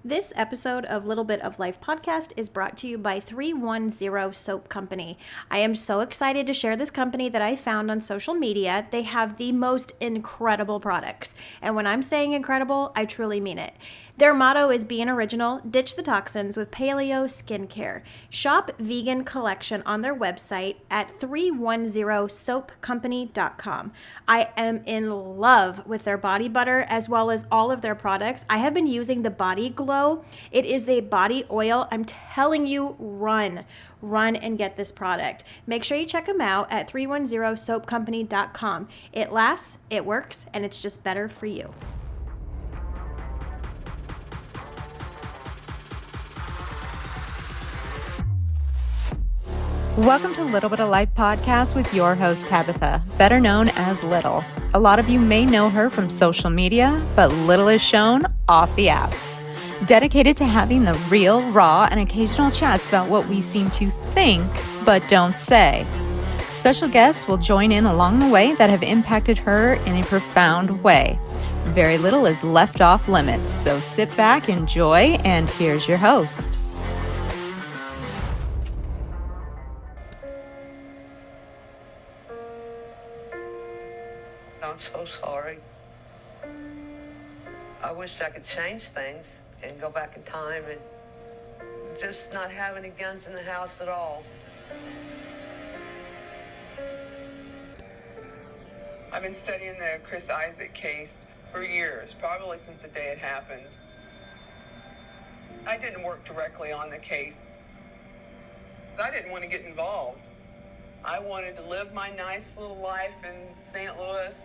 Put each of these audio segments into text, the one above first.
This episode of Little Bit of Life podcast is brought to you by 310 Soap Company. I am so excited to share this company that I found on social media. They have the most incredible products. And when I'm saying incredible, I truly mean it. Their motto is being original, ditch the toxins with paleo skincare. Shop vegan collection on their website at 310soapcompany.com. I am in love with their body butter as well as all of their products. I have been using the Body Glow. It is the body oil. I'm telling you, run and get this product. Make sure you check them out at 310soapcompany.com. It lasts, it works, and it's just better for you. Welcome to Little Bit of Life podcast with your host, Tabitha, better known as Little. A lot of you may know her from social media, but Little is shown off the apps. Dedicated to having the real, raw, and occasional chats about what we seem to think, but don't say. Special guests will join in along the way that have impacted her in a profound way. Very little is left off limits, so sit back, enjoy, and here's your host. I'm so sorry. I wish I could change things and go back in time and just not have any guns in the house at all. I've been studying the Chris Isaac case for years, probably since the day it happened. I didn't work directly on the case. I didn't want to get involved. I wanted to live my nice little life in St. Louis.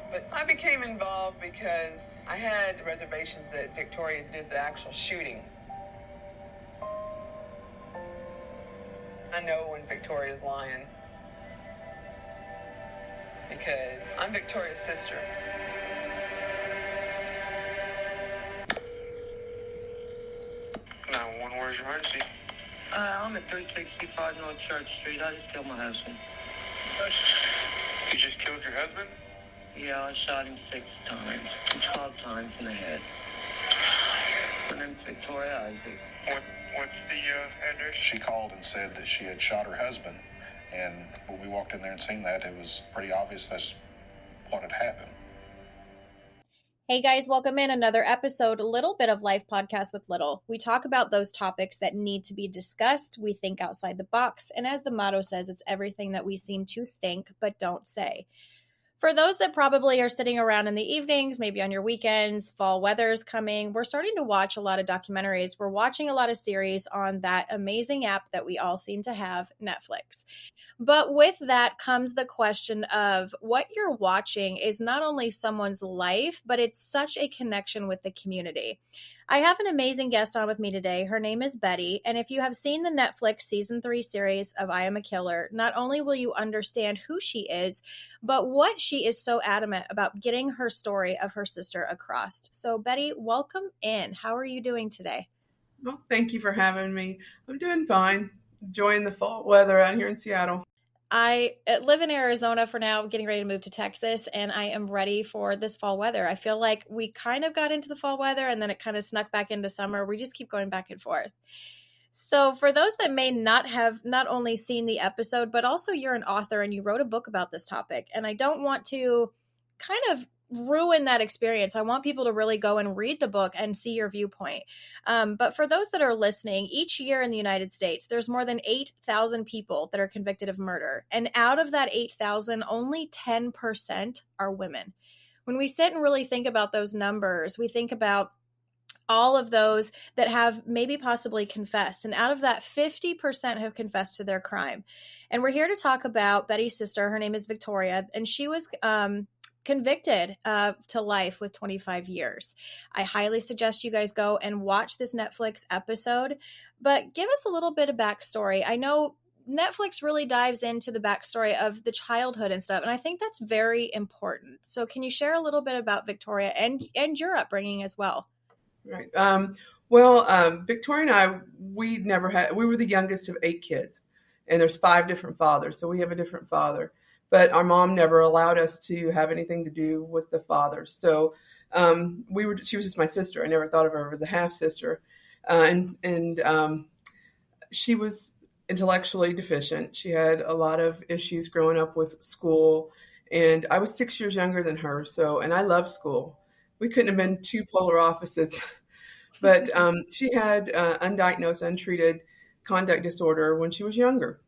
But I became involved because I had reservations that Victoria did the actual shooting. I know when Victoria's lying. Because I'm Victoria's sister. Where's your emergency? I'm at 365 North Church Street. I just killed my husband. You just killed your husband? Yeah, I shot him 6 times, 12 times in the head. My name's Victoria Isaac. What's the address? She called and said that she had shot her husband, and when we walked in there and seen that, it was pretty obvious that's what had happened. Hey guys, welcome in another episode, Little Bit of Life podcast with Little. We talk about those topics that need to be discussed. We think outside the box. And as the motto says, it's everything that we seem to think but don't say. For those that probably are sitting around in the evenings, maybe on your weekends, fall weather is coming, we're starting to watch a lot of documentaries. We're watching a lot of series on that amazing app that we all seem to have, Netflix. But with that comes the question of what you're watching is not only someone's life, but it's such a connection with the community. I have an amazing guest on with me today. Her name is Betty. And if you have seen the Netflix season 3 series of I Am a Killer, not only will you understand who she is, but what she is so adamant about getting her story of her sister across. So Betty, welcome in. How are you doing today? Well, thank you for having me. I'm doing fine. Enjoying the fall weather out here in Seattle. I live in Arizona for now, getting ready to move to Texas, and I am ready for this fall weather. I feel like we kind of got into the fall weather and then it kind of snuck back into summer. We just keep going back and forth. So for those that may not have not only seen the episode, but also you're an author and you wrote a book about this topic. And I don't want to kind of ruin that experience. I want people to really go and read the book and see your viewpoint. But for those that are listening, each year in the United States, there's more than 8,000 people that are convicted of murder. And out of that 8,000, only 10% are women. When we sit and really think about those numbers, we think about all of those that have maybe possibly confessed. And out of that, 50% have confessed to their crime. And we're here to talk about Betty's sister. Her name is Victoria, and she was convicted to life with 25 years. I highly suggest you guys go and watch this Netflix episode, but give us a little bit of backstory. I know Netflix really dives into the backstory of the childhood and stuff, and I think that's very important. So can you share a little bit about Victoria and your upbringing as well? Right. Victoria and I, we were the youngest of 8 kids, and there's 5 different fathers, so we have a different father. But our mom never allowed us to have anything to do with the fathers. So She was just my sister. I never thought of her as a half sister. She was intellectually deficient. She had a lot of issues growing up with school, and I was 6 years younger than her. And I loved school. We couldn't have been two polar opposites. But she had undiagnosed, untreated conduct disorder when she was younger,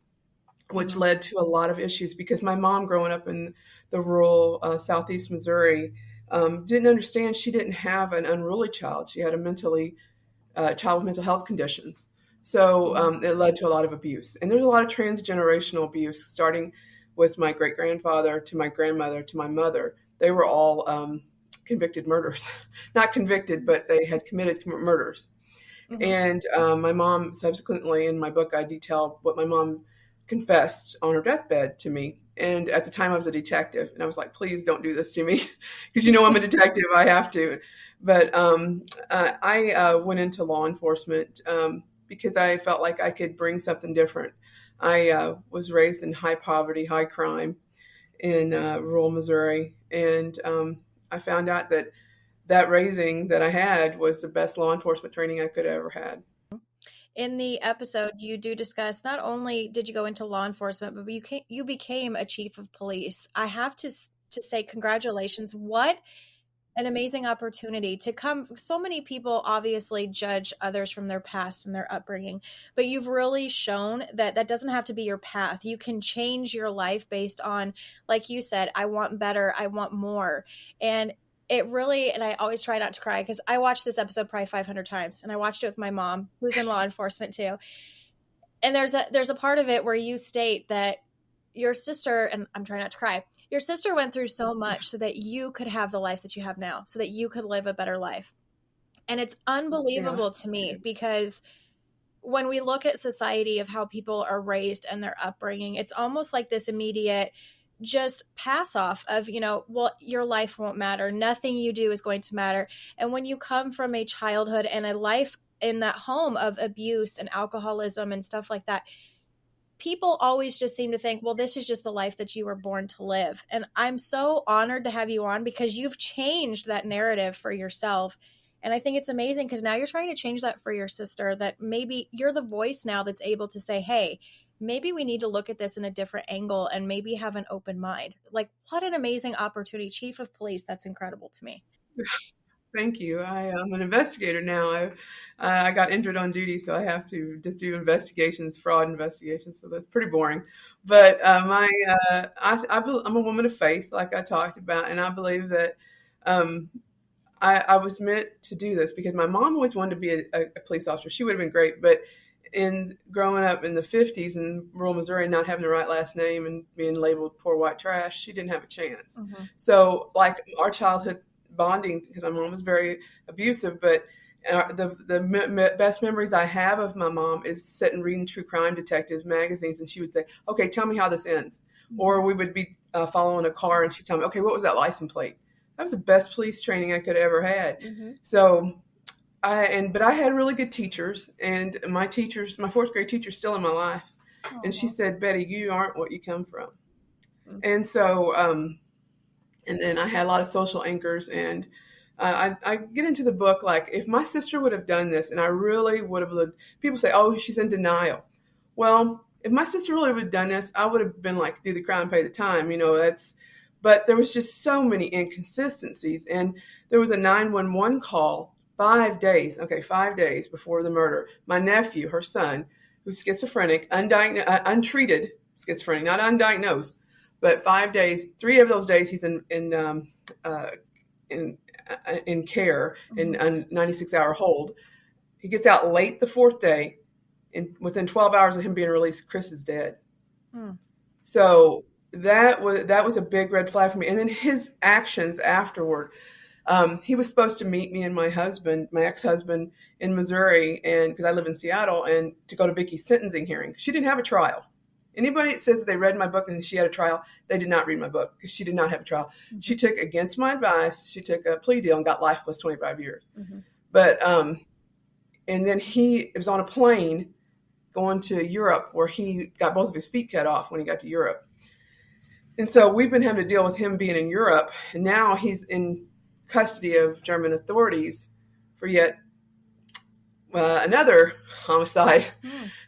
which led to a lot of issues because my mom, growing up in the rural southeast Missouri, didn't understand she didn't have an unruly child. She had a child with mental health conditions. So it led to a lot of abuse. And there's a lot of transgenerational abuse, starting with my great-grandfather to my grandmother to my mother. They were all convicted murderers. Not convicted, but they had committed murders. Mm-hmm. And my mom, subsequently, in my book, I detail what my mom confessed on her deathbed to me. And at the time I was a detective, and I was like, please don't do this to me, because I'm a detective, I have to. But I went into law enforcement because I felt like I could bring something different. I was raised in high poverty, high crime in rural Missouri, and I found out that raising that I had was the best law enforcement training I could have ever had. In the episode, you do discuss not only did you go into law enforcement, but you became a chief of police. I have to say congratulations. What an amazing opportunity to come. So many people obviously judge others from their past and their upbringing, but you've really shown that doesn't have to be your path. You can change your life based on, like you said, I want better, I want more. And it really, and I always try not to cry because I watched this episode probably 500 times, and I watched it with my mom, who's in law enforcement too. And there's a part of it where you state that your sister, and I'm trying not to cry, your sister went through so much so that you could have the life that you have now, so that you could live a better life. And it's unbelievable to me, because when we look at society of how people are raised and their upbringing, it's almost like this immediate just pass off of, well, your life won't matter. Nothing you do is going to matter. And when you come from a childhood and a life in that home of abuse and alcoholism and stuff like that, people always just seem to think, well, this is just the life that you were born to live. And I'm so honored to have you on, because you've changed that narrative for yourself. And I think it's amazing, because now you're trying to change that for your sister, that maybe you're the voice now that's able to say, hey, maybe we need to look at this in a different angle and maybe have an open mind. Like, what an amazing opportunity. Chief of police. That's incredible to me. Thank you. I'm an investigator now. I got injured on duty, so I have to just do investigations, fraud investigations. So that's pretty boring. But I'm a woman of faith, like I talked about, and I believe that I was meant to do this because my mom always wanted to be a police officer. She would have been great, but in growing up in the 50s in rural Missouri, not having the right last name and being labeled poor white trash, she didn't have a chance. Mm-hmm. So, like, our childhood bonding, because my mom was very abusive, but the best memories I have of my mom is sitting reading true crime detectives magazines, and she would say, okay, tell me how this ends. Mm-hmm. Or we would be following a car, and she'd tell me, okay, what was that license plate? That was the best police training I could have ever had. Mm-hmm. So but I had really good teachers, and my fourth grade teacher's still in my life. Aww. And she said, Betty, you aren't what you come from. Mm-hmm. And so, and then I had a lot of social anchors, and I get into the book, like, if my sister would have done this, and I really would have lived, people say, oh, she's in denial. Well, if my sister really would have done this, I would have been like, do the crime, pay the time, but there was just so many inconsistencies. And there was a 911 call 5 days before the murder. My nephew, her son, who's schizophrenic, untreated schizophrenic, not undiagnosed, but 5 days, 3 of those days he's in care, in a 96-hour hold. He gets out late the 4th day, and within 12 hours of him being released, Chris is dead. So that was a big red flag for me. And then his actions afterward. He was supposed to meet me and my ex-husband, in Missouri, and because I live in Seattle, and to go to Vicky's sentencing hearing. She didn't have a trial. Anybody that says that they read my book and she had a trial, they did not read my book, because she did not have a trial. Mm-hmm. She took, against my advice, she took a plea deal and got life plus 25 years. Mm-hmm. But and then he was on a plane going to Europe, where he got both of his feet cut off when he got to Europe. And so we've been having to deal with him being in Europe, and now he's in custody of German authorities for yet another homicide.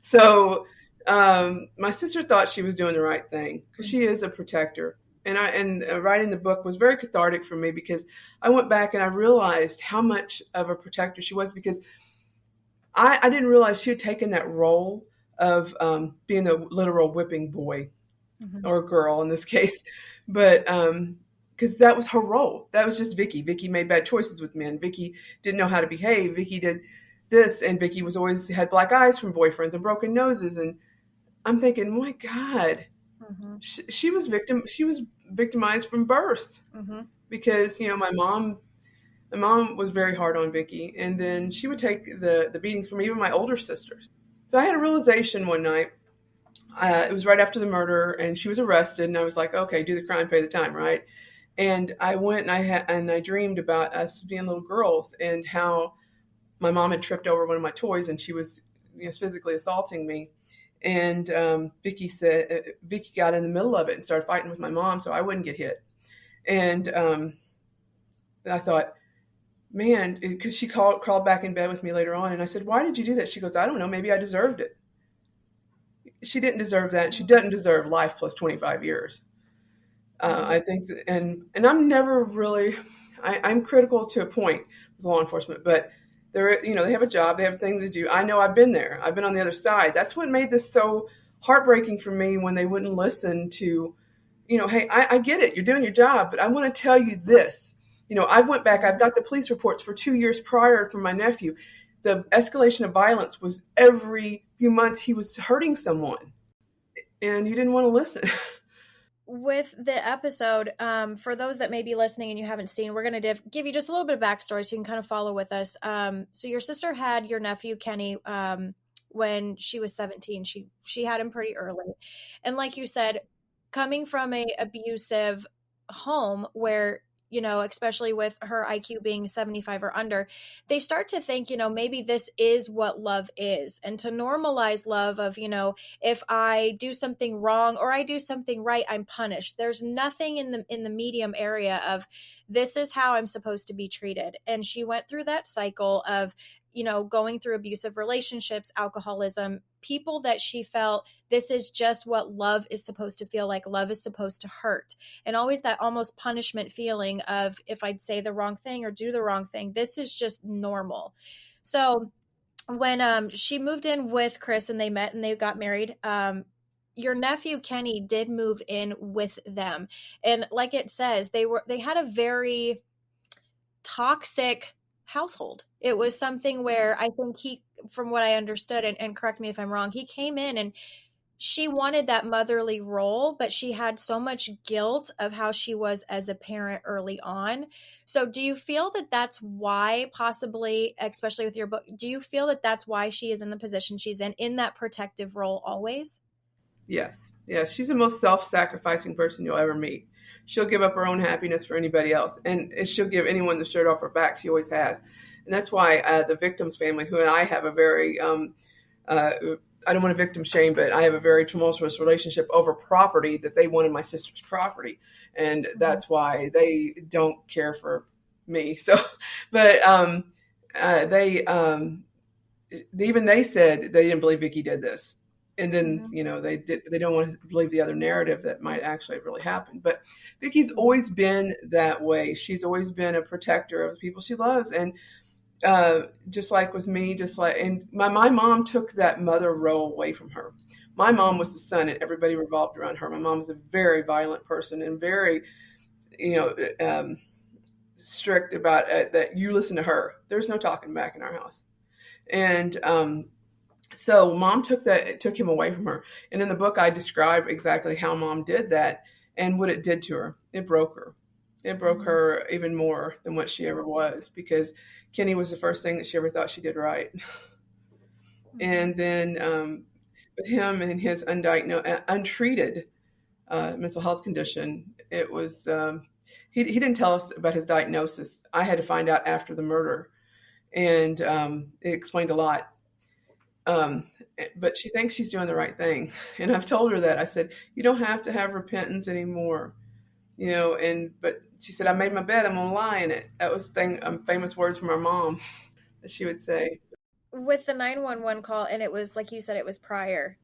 So my sister thought she was doing the right thing because she is a protector. And writing the book was very cathartic for me because I went back and I realized how much of a protector she was, because I didn't realize she had taken that role of being the literal whipping boy or girl in this case. But because that was her role. That was just Vicky. Vicky made bad choices with men. Vicky didn't know how to behave. Vicky did this, and Vicky was always had black eyes from boyfriends and broken noses. And I'm thinking, my God, she was victimized from birth because, you know, my mom was very hard on Vicky, and then she would take the beatings from even my older sisters. So I had a realization one night. It was right after the murder, and she was arrested, and I was like, okay, do the crime, pay the time, right? And I went and I dreamed about us being little girls and how my mom had tripped over one of my toys, and she was, you know, physically assaulting me. And Vicky got in the middle of it and started fighting with my mom so I wouldn't get hit. And I thought, man, because she crawled back in bed with me later on, and I said, why did you do that? She goes, I don't know, maybe I deserved it. She didn't deserve that. She doesn't deserve life plus 25 years. I think that, and I'm never really, I'm critical to a point with law enforcement, but they're, you know, they have a job, they have a thing to do. I know I've been there. I've been on the other side. That's what made this so heartbreaking for me when they wouldn't listen to, you know, hey, I get it. You're doing your job, but I want to tell you this. You know, I've got the police reports for 2 years prior from my nephew. The escalation of violence was every few months he was hurting someone, and you didn't want to listen. With the episode, for those that may be listening and you haven't seen, we're going to give you just a little bit of backstory so you can kind of follow with us. So your sister had your nephew, Kenny, when she was 17. She had him pretty early. And like you said, coming from a abusive home where, you know, especially with her IQ being 75 or under, they start to think, you know, maybe this is what love is. And to normalize love of, you know, if I do something wrong or I do something right, I'm punished. There's nothing in the medium area of this is how I'm supposed to be treated. And she went through that cycle of, you know, going through abusive relationships, alcoholism, people that she felt this is just what love is supposed to feel like. Love is supposed to hurt. And always that almost punishment feeling of if I'd say the wrong thing or do the wrong thing, this is just normal. So when she moved in with Chris and they met and they got married, your nephew Kenny did move in with them. And like it says, they had a very toxic household. It was something where I think he, from what I understood, and correct me if I'm wrong, he came in and she wanted that motherly role, but she had so much guilt of how she was as a parent early on. So do you feel that that's why, possibly, especially with your book, do you feel that that's why she is in the position she's in that protective role always? Yes. She's the most self-sacrificing person you'll ever meet. She'll give up her own happiness for anybody else. And she'll give anyone the shirt off her back. She always has. And that's why the victim's family, who and I have a very, I don't want to victim shame, but I have a very tumultuous relationship over property that they wanted my sister's property. And that's why they don't care for me. So, but even they said they didn't believe Vicky did this. And then, you know, they don't want to believe the other narrative that might actually have really happened. But Vicky's always been that way. She's always been a protector of the people she loves. And just like with me, and my mom took that mother role away from her. My mom was the son and everybody revolved around her. My mom was a very violent person and very, you know, strict about that you listen to her. There's no talking back in our house. And, so mom took him away from her. And in the book, I describe exactly how mom did that and what it did to her. It broke her. It broke her even more than what she ever was, because Kenny was the first thing that she ever thought she did right. And then with him and his untreated mental health condition, it was, he didn't tell us about his diagnosis. I had to find out after the murder. And it explained a lot. But she thinks she's doing the right thing. And I've told her that. I said, you don't have to have repentance anymore. But she said, I made my bed, I'm gonna lie in it. That was famous words from our mom that she would say. With the 911 call, and it was like you said, it was prior.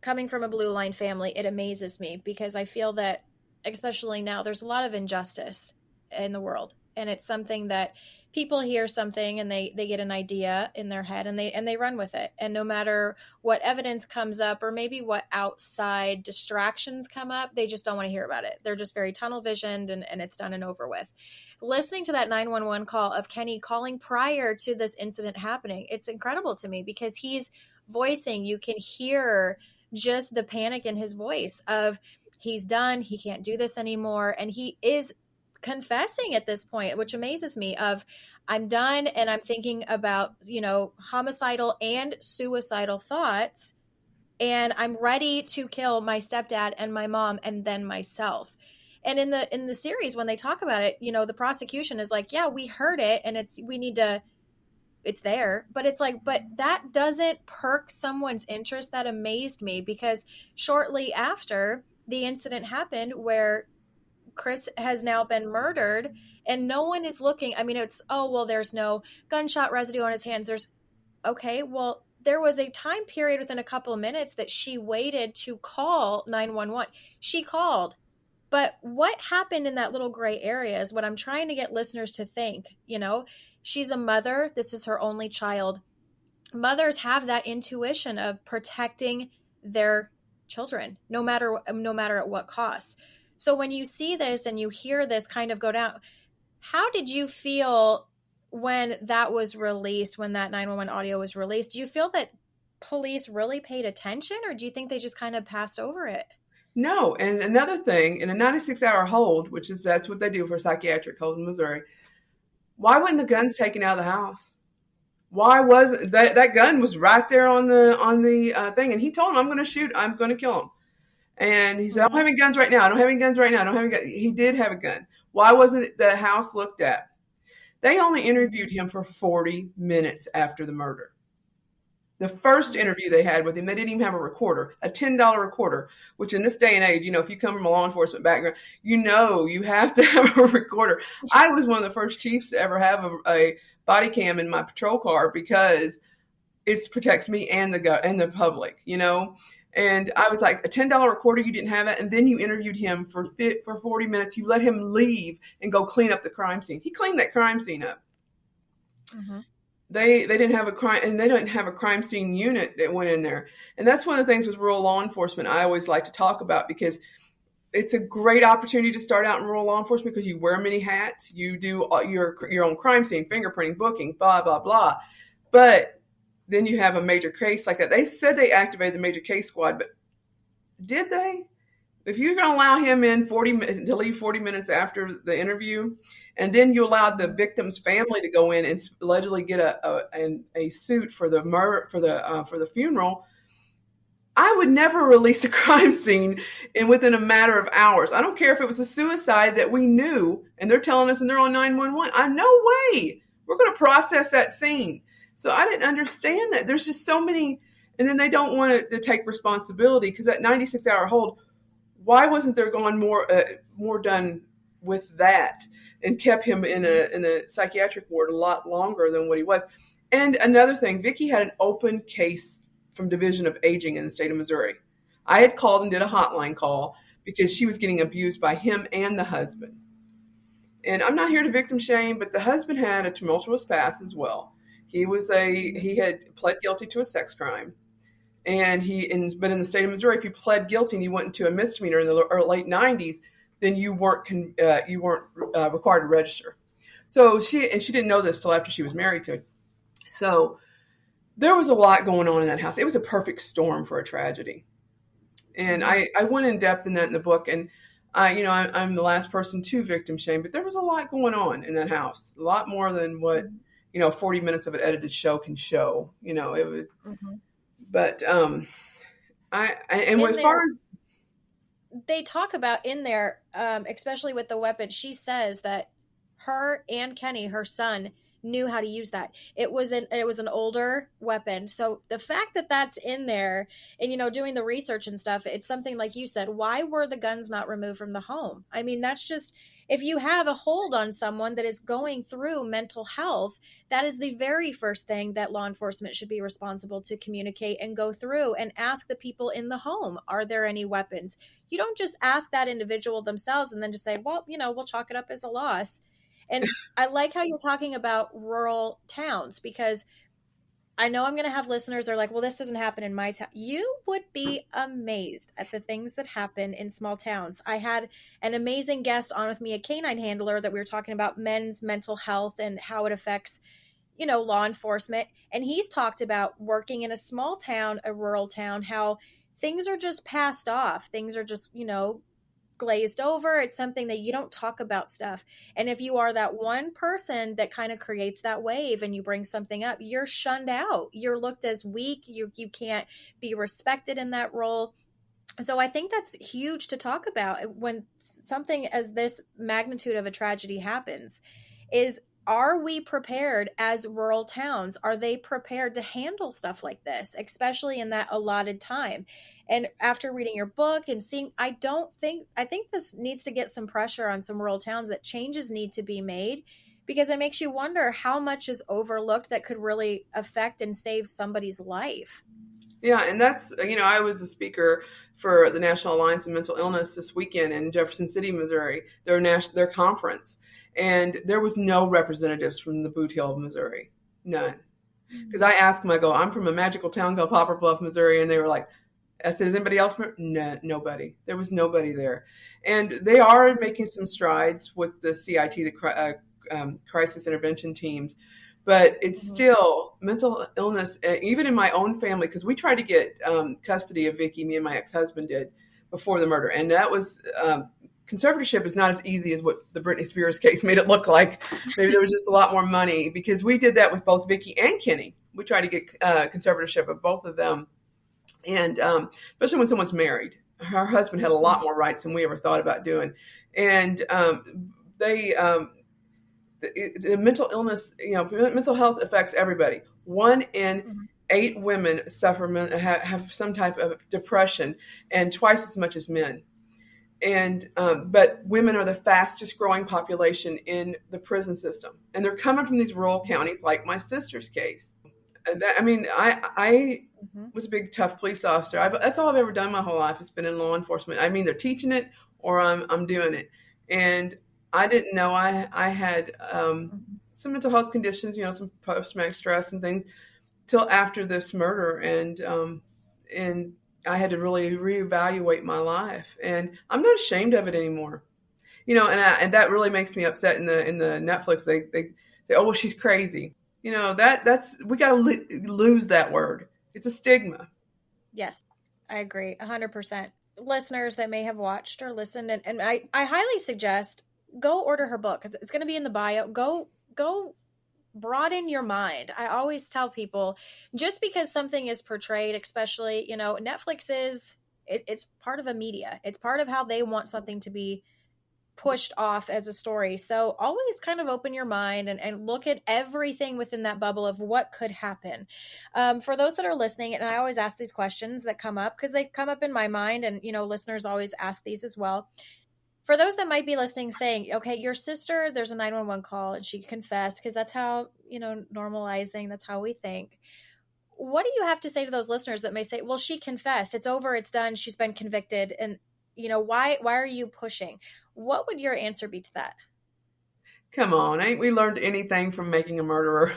Coming from a blue line family, it amazes me because I feel that, especially now, there's a lot of injustice in the world, and it's something that people hear something and they get an idea in their head and they run with it, and no matter what evidence comes up or maybe what outside distractions come up, they just don't want to hear about it. They're just very tunnel visioned, and it's done and over with. Listening to that 911 call of Kenny calling prior to this incident happening, it's incredible to me because he's voicing, you can hear just the panic in his voice of he's done, he can't do this anymore, and he is confessing at this point, which amazes me, of I'm done and I'm thinking about, homicidal and suicidal thoughts, and I'm ready to kill my stepdad and my mom and then myself. And in the series, when they talk about it, the prosecution is like, yeah, we heard it and it's there, but it's like, but that doesn't perk someone's interest. That amazed me because shortly after the incident happened where Chris has now been murdered and no one is looking. I mean, it's, oh, well, there's no gunshot residue on his hands. Okay, well, there was a time period within a couple of minutes that she waited to call 911. She called. But what happened in that little gray area is what I'm trying to get listeners to think. She's a mother. This is her only child. Mothers have that intuition of protecting their children, no matter at what cost. So when you see this and you hear this kind of go down, how did you feel when that was released, when that 911 audio was released? Do you feel that police really paid attention, or do you think they just kind of passed over it? No. And another thing, in a 96-hour hold, that's what they do for a psychiatric hold in Missouri, why wasn't the guns taken out of the house? Why wasn't that gun was right there on the thing? And he told him, I'm going to shoot, I'm going to kill him. And he said, I don't have any guns right now. I don't have any guns right now. I don't have any guns. He did have a gun. Why wasn't the house looked at? They only interviewed him for 40 minutes after the murder. The first interview they had with him, they didn't even have a recorder, a $10 recorder, which in this day and age, if you come from a law enforcement background, you have to have a recorder. I was one of the first chiefs to ever have a body cam in my patrol car because it protects me and the public, And I was like, a $10 recorder, you didn't have that. And then you interviewed him for 40 minutes. You let him leave and go clean up the crime scene. He cleaned that crime scene up. Mm-hmm. They didn't have a crime, and they didn't have a crime scene unit that went in there. And that's one of the things with rural law enforcement I always like to talk about, because it's a great opportunity to start out in rural law enforcement because you wear many hats. You do your own crime scene, fingerprinting, booking, blah, blah, blah. But then you have a major case like that. They said they activated the major case squad, but did they? If you're going to allow him in to leave 40 minutes after the interview, and then you allowed the victim's family to go in and allegedly get a suit for the murder for the funeral, I would never release a crime scene within a matter of hours. I don't care if it was a suicide that we knew, and they're telling us and they're on 911. No way. We're going to process that scene. So I didn't understand that. There's just so many, and then they don't want to take responsibility because that 96-hour hold. Why wasn't there gone more done with that and kept him in a psychiatric ward a lot longer than what he was? And another thing, Vicki had an open case from Division of Aging in the state of Missouri. I had called and did a hotline call because she was getting abused by him and the husband. And I'm not here to victim shame, but the husband had a tumultuous past as well. He had pled guilty to a sex crime. And but in the state of Missouri, if you pled guilty and you went into a misdemeanor in the late 90s, then you weren't required to register. So she didn't know this till after she was married to him. So there was a lot going on in that house. It was a perfect storm for a tragedy. And I went in depth in that in the book. And I'm the last person to victim shame, but there was a lot going on in that house, a lot more than what 40 minutes of an edited show can show. It was. Mm-hmm. But as far as they talk about in there, especially with the weapon, she says that her and Kenny, her son, knew how to use that. It was an older weapon. So the fact that that's in there and, doing the research and stuff, it's something like you said, why were the guns not removed from the home? I mean, that's just, if you have a hold on someone that is going through mental health, that is the very first thing that law enforcement should be responsible to communicate and go through and ask the people in the home, are there any weapons? You don't just ask that individual themselves and then just say, well, we'll chalk it up as a loss. And I like how you're talking about rural towns, because I know I'm going to have listeners that are like, well, this doesn't happen in my town. You would be amazed at the things that happen in small towns. I had an amazing guest on with me, a canine handler, that we were talking about men's mental health and how it affects, law enforcement. And he's talked about working in a small town, a rural town, how things are just passed off. Things are just, glazed over. It's something that you don't talk about stuff. And if you are that one person that kind of creates that wave and you bring something up, you're shunned out. You're looked as weak. You can't be respected in that role. So I think that's huge to talk about when something as this magnitude of a tragedy happens. Are we prepared as rural towns? Are they prepared to handle stuff like this, especially in that allotted time? And after reading your book and seeing, I think this needs to get some pressure on some rural towns, that changes need to be made, because it makes you wonder how much is overlooked that could really affect and save somebody's life. Yeah, and that's, I was a speaker for the National Alliance on Mental Illness this weekend in Jefferson City, Missouri, their conference. And there was no representatives from the Boot Hill of Missouri. None. Because I asked them, I go, I'm from a magical town called Poplar Bluff, Missouri. And they were like, I said, is anybody else from? No, nobody. There was nobody there. And they are making some strides with the CIT, the crisis intervention teams. But it's still mental illness, even in my own family, because we tried to get custody of Vicky, me and my ex-husband did, before the murder. And that was, conservatorship is not as easy as what the Britney Spears case made it look like. Maybe there was just a lot more money, because we did that with both Vicky and Kenny. We tried to get conservatorship of both of them. And especially when someone's married, her husband had a lot more rights than we ever thought about doing. And the mental illness, mental health affects everybody. 1 in 8 women have some type of depression, and twice as much as men. And but women are the fastest growing population in the prison system, and they're coming from these rural counties, like my sister's case. I was a big tough police officer. That's all I've ever done my whole life. It's been in law enforcement. I'm either teaching it or I'm doing it, and I didn't know I had some mental health conditions, some post-traumatic stress and things, till after this murder, and I had to really reevaluate my life, and I'm not ashamed of it anymore, and that really makes me upset. In the Netflix, they say, oh, well, she's crazy, that's we got to lose that word. It's a stigma. Yes, I agree 100%. Listeners that may have watched or listened, and I highly suggest, go order her book. It's going to be in the bio. Go broaden your mind. I always tell people, just because something is portrayed, especially, Netflix it's part of a media. It's part of how they want something to be pushed off as a story. So always kind of open your mind and look at everything within that bubble of what could happen. For those that are listening, and I always ask these questions that come up because they come up in my mind, and, listeners always ask these as well. For those that might be listening saying, okay, your sister, there's a 911 call and she confessed, because that's how, normalizing, that's how we think. What do you have to say to those listeners that may say, well, she confessed, it's over, it's done, she's been convicted, and why are you pushing? What would your answer be to that? Come on, ain't we learned anything from Making a Murderer?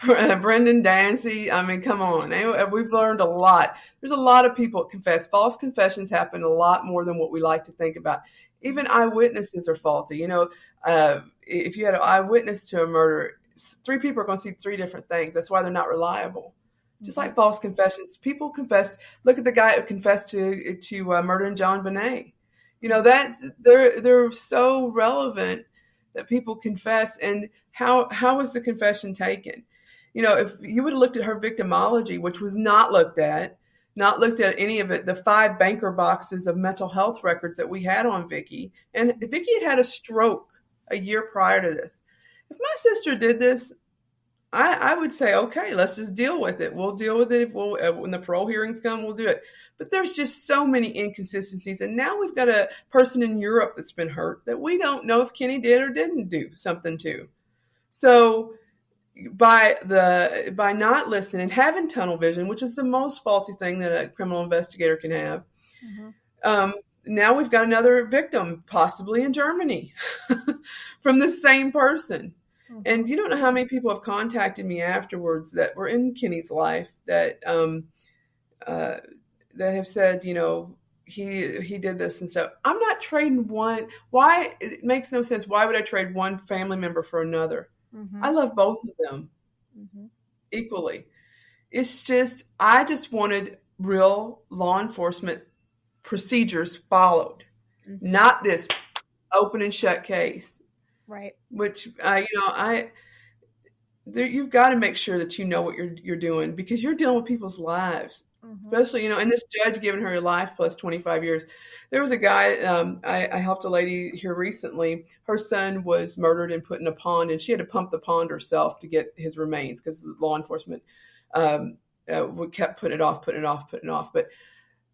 Brendan Dancy, come on. We've learned a lot. There's a lot of people that confess. False confessions happen a lot more than what we like to think about. Even eyewitnesses are faulty. If you had an eyewitness to a murder, 3 people are going to see 3 different things. That's why they're not reliable. Just like false confessions, people confessed. Look at the guy who confessed to murdering John Bonet. They're so relevant that people confess. And how was the confession taken? If you would have looked at her victimology, which was not looked at any of it, the 5 banker boxes of mental health records that we had on Vicky, and Vicky had a stroke a year prior to this. If my sister did this, I would say, okay, let's just deal with it. We'll deal with it when the parole hearings come, we'll do it. But there's just so many inconsistencies. And now we've got a person in Europe that's been hurt that we don't know if Kenny did or didn't do something to. So by not listening and having tunnel vision, which is the most faulty thing that a criminal investigator can have, now we've got another victim, possibly in Germany, from the same person. And you don't know how many people have contacted me afterwards that were in Kenny's life that have said, you know, he did this and stuff. I'm not trading one. Why? It makes no sense. Why would I trade one family member for another? I love both of them equally. It's just, I just wanted real law enforcement procedures followed, not this open and shut case. Right. Which, you've got to make sure that you know what you're doing, because you're dealing with people's lives, especially, you know, and this judge giving her life plus 25 years. There was a guy, I helped a lady here recently. Her son was murdered and put in a pond, and she had to pump the pond herself to get his remains because law enforcement kept putting it off. But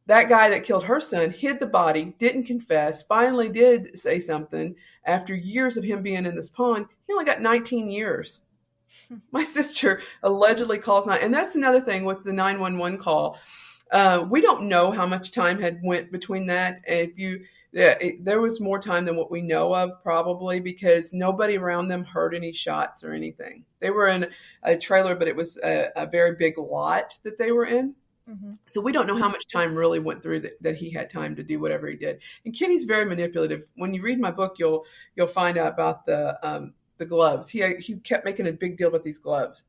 that guy that killed her son hid the body, didn't confess, finally did say something. After years of him being in this pond, he only got 19 years. My sister allegedly calls and that's another thing with the 911 call. We don't know how much time had went between that. There was more time than what we know of, probably, because nobody around them heard any shots or anything. They were in a trailer, but it was a very big lot that they were in. So we don't know how much time really went through that he had time to do whatever he did. And Kenny's very manipulative. When you read my book, you'll find out about the gloves. He kept making a big deal about these gloves.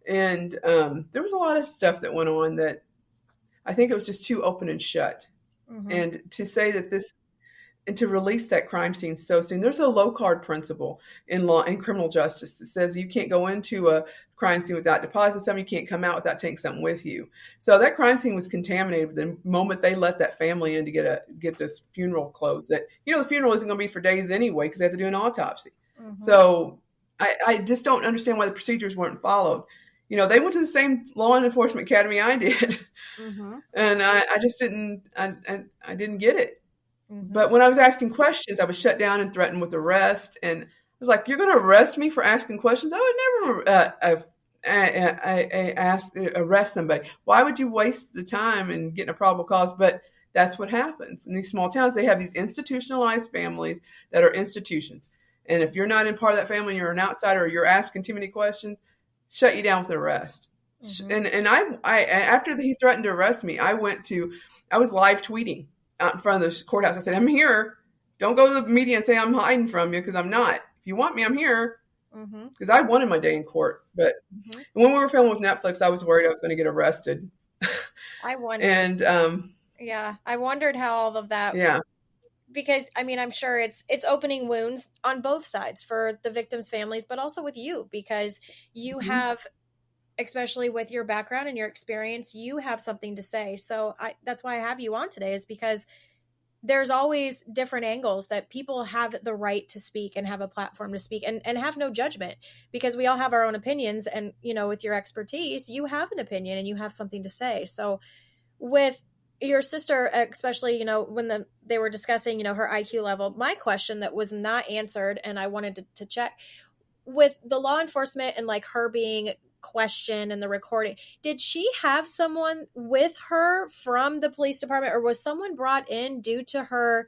And there was a lot of stuff that went on that I think it was just too open and shut. And to say that and to release that crime scene so soon. There's a low card principle in law and criminal justice that says you can't go into a crime scene without depositing something. You can't come out without taking something with you. So that crime scene was contaminated the moment they let that family in to get this funeral closed. That, you know, the funeral isn't going to be for days anyway because they have to do an autopsy. So I just don't understand why the procedures weren't followed. You know, they went to the same law enforcement academy I did, and I just didn't. I didn't get it. But when I was asking questions, I was shut down and threatened with arrest. And I was like, "You're going to arrest me for asking questions? I would never arrest somebody. Why would you waste the time and get in a probable cause?" But that's what happens in these small towns. They have these institutionalized families that are institutions. And if you're not in part of that family, you're an outsider, or you're asking too many questions, shut you down with arrest. And I after he threatened to arrest me, I was live tweeting out in front of the courthouse. I said, "I'm here. Don't go to the media and say I'm hiding from you, because I'm not. If you want me, I'm here." Because I wanted my day in court. But when we were filming with Netflix, I was worried I was going to get arrested. I wondered. And I wondered how all of that. Yeah. Because, I mean, I'm sure it's opening wounds on both sides for the victims' families, but also with you, because you have, especially with your background and your experience, you have something to say. So that's why I have you on today, is because there's always different angles that people have the right to speak and have a platform to speak and have no judgment, because we all have our own opinions. And, you know, with your expertise, you have an opinion and you have something to say. So with your sister, especially, you know, when they were discussing, you know, her IQ level, my question that was not answered, and I wanted to check with the law enforcement and like her being questioned and the recording, did she have someone with her from the police department, or was someone brought in due to her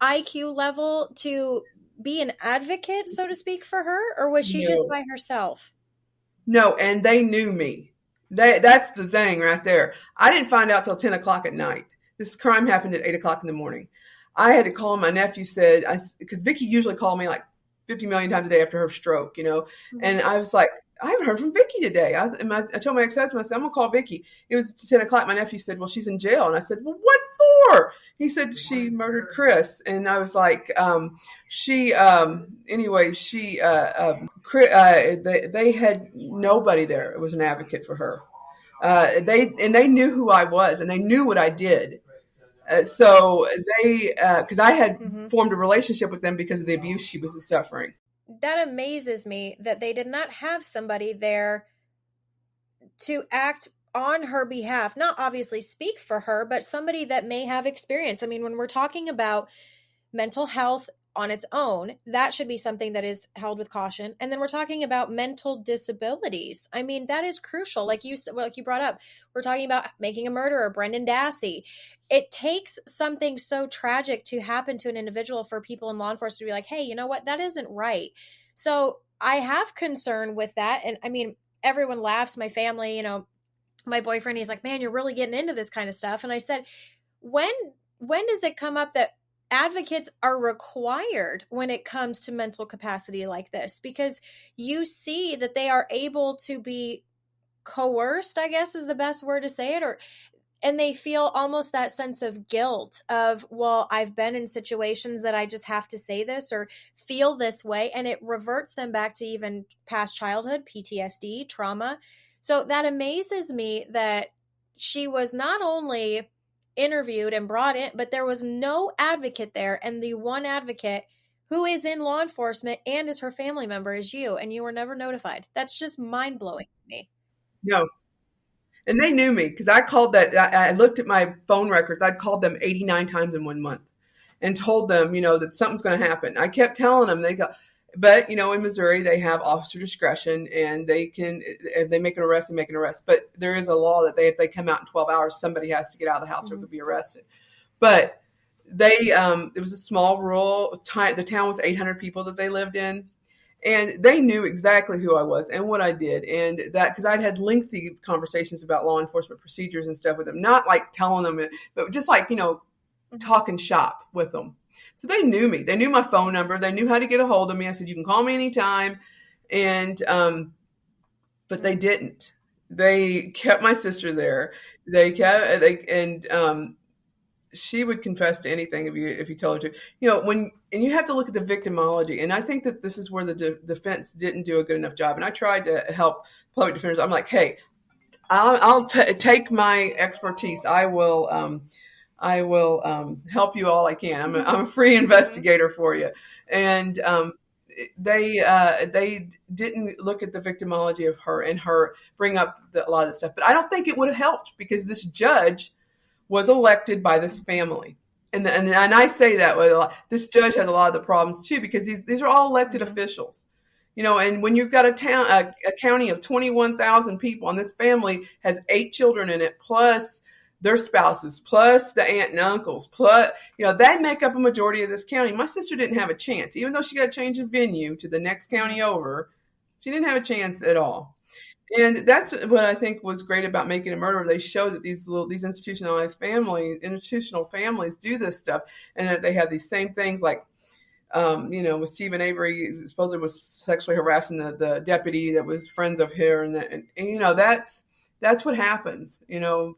IQ level to be an advocate, so to speak, for her, or was she just by herself? No, and they knew me. That's the thing right there. I didn't find out till 10 o'clock at night. This crime happened at 8 o'clock in the morning. I had to call. My nephew said, because Vicky usually called me like 50 million times a day after her stroke, you know, and I was like, I haven't heard from Vicky today. I told my ex-husband, I said, I'm going to call Vicky. It was 10 o'clock. My nephew said, well, she's in jail. And I said, well, what for? He said, she murdered Chris. And I was like, they had nobody there. It was an advocate for her. They knew who I was, and they knew what I did. So because I had formed a relationship with them because of the abuse she was suffering. that amazes me that they did not have somebody there to act on her behalf, not obviously speak for her, but somebody that may have experience. I mean, when we're talking about mental health on its own, that should be something that is held with caution. And then we're talking about mental disabilities. I mean, that is crucial. Like you brought up, we're talking about Making a Murderer, Brendan Dassey. It takes something so tragic to happen to an individual for people in law enforcement to be like, hey, you know what? That isn't right. So I have concern with that. And I mean, everyone laughs, my family, you know, my boyfriend, he's like, man, you're really getting into this kind of stuff. And I said, when does it come up that advocates are required when it comes to mental capacity like this? Because you see that they are able to be coerced, I guess is the best word to say it, and they feel almost that sense of guilt of, well, I've been in situations that I just have to say this or feel this way. And it reverts them back to even past childhood, PTSD, trauma. So that amazes me that she was not only interviewed and brought in, but there was no advocate there. And the one advocate who is in law enforcement and is her family member is you, and you were never notified. That's just mind blowing to me. No. And they knew me because I called that. I looked at my phone records. I'd called them 89 times in 1 month and told them, you know, that something's going to happen. I kept telling them but, you know, in Missouri, they have officer discretion and they can, if they make an arrest, they make an arrest. But there is a law that if they come out in 12 hours, somebody has to get out of the house or could be arrested. But it was a small rural, the town was 800 people that they lived in. And they knew exactly who I was and what I did. And that, because I'd had lengthy conversations about law enforcement procedures and stuff with them, not like telling them, but just like, you know, talking shop with them. So they knew me. They knew my phone number. They knew how to get a hold of me. I said, you can call me anytime. And, but they didn't. They kept my sister there. She would confess to anything if you told her to. You know, and you have to look at the victimology. And I think that this is where the defense didn't do a good enough job. And I tried to help public defenders. I'm like, hey, I'll take my expertise. I will help you all I can. I'm a free investigator for you. And they didn't look at the victimology of her and her bring up a lot of the stuff. But I don't think it would have helped because this judge was elected by this family. And I say that with a lot. This judge has a lot of the problems too, because these are all elected officials, you know, and when you've got a county of 21,000 people and this family has 8 children in it, plus their spouses, plus the aunt and uncles, plus, you know, they make up a majority of this county. My sister didn't have a chance, even though she got to change of venue to the next county over. She didn't have a chance at all. And that's what I think was great about Making a Murderer. They show that these institutional families do this stuff, and that they have these same things like, you know, with Stephen Avery supposedly was sexually harassing the deputy that was friends of her, and you know that's what happens, you know,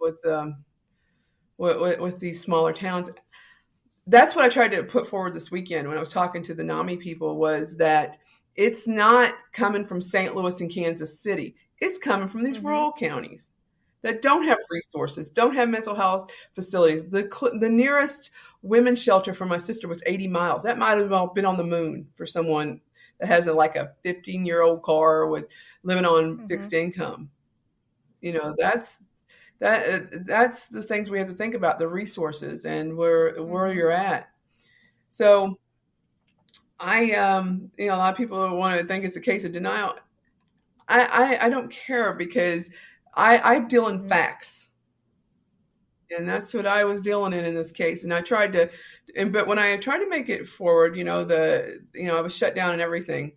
with these smaller towns. That's what I tried to put forward this weekend when I was talking to the NAMI people, was that it's not coming from St. Louis and Kansas City. It's coming from these rural counties that don't have resources, don't have mental health facilities. The nearest women's shelter for my sister was 80 miles. That might have been on the moon for someone that has a 15-year-old car with living on fixed income. You know, that's the things we have to think about, the resources and where you're at. So you know, a lot of people want to think it's a case of denial. I don't care, because I deal in facts, and that's what I was dealing in this case. And I tried to, but when I tried to make it forward, you know, I was shut down and everything.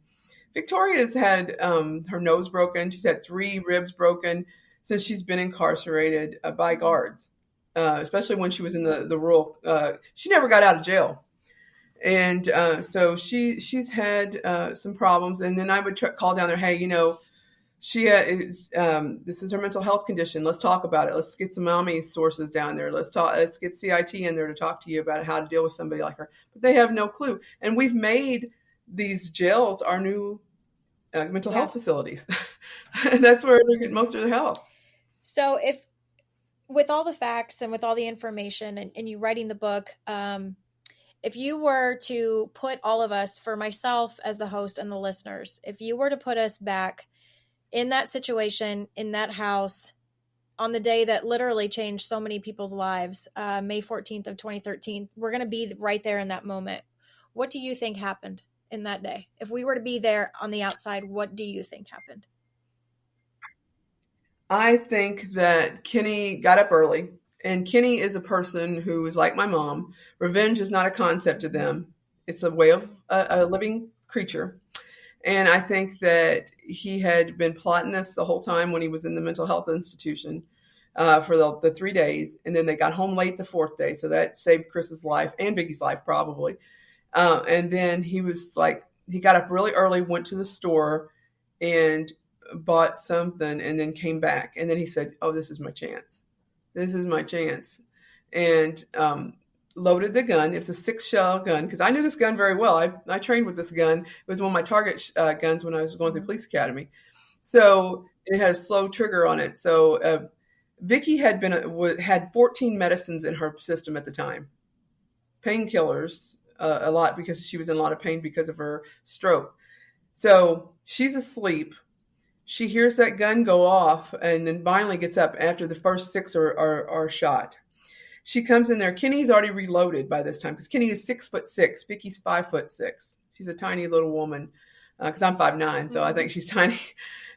Victoria's had her nose broken. She's had 3 ribs broken since she's been incarcerated by guards, especially when she was in the rural. She never got out of jail. And so she's had some problems. And then I would call down there, hey, you know, this is her mental health condition. Let's talk about it. Let's get some mommy sources down there. Let's get CIT in there to talk to you about how to deal with somebody like her. But they have no clue. And we've made these jails our new mental health facilities. And that's where they're getting most of their help. So with all the facts and with all the information and you writing the book, if you were to put all of us, for myself as the host and the listeners, if you were to put us back in that situation, in that house, on the day that literally changed so many people's lives, May 14th of 2013, we're going to be right there in that moment. What do you think happened in that day? If we were to be there on the outside, what do you think happened? I think that Kenny got up early, and Kenny is a person who is like my mom. Revenge is not a concept to them. It's a way of a living creature. And I think that he had been plotting this the whole time when he was in the mental health institution for the 3 days. And then they got home late the fourth day. So that saved Chris's life and Vicky's life probably. And then he was like, he got up really early, went to the store and bought something and then came back. And then he said, oh, this is my chance. This is my chance. And loaded the gun. It was a 6-shell gun because I knew this gun very well. I trained with this gun. It was one of my target guns when I was going through police academy. So it had a slow trigger on it. So Vicky had 14 medicines in her system at the time, painkillers, a lot because she was in a lot of pain because of her stroke. So she's asleep. She hears that gun go off and then finally gets up after the first 6 are shot. She comes in there. Kenny's already reloaded by this time because Kenny is 6'6". Vicky's 5'6". She's a tiny little woman because I'm 5'9", so I think she's tiny.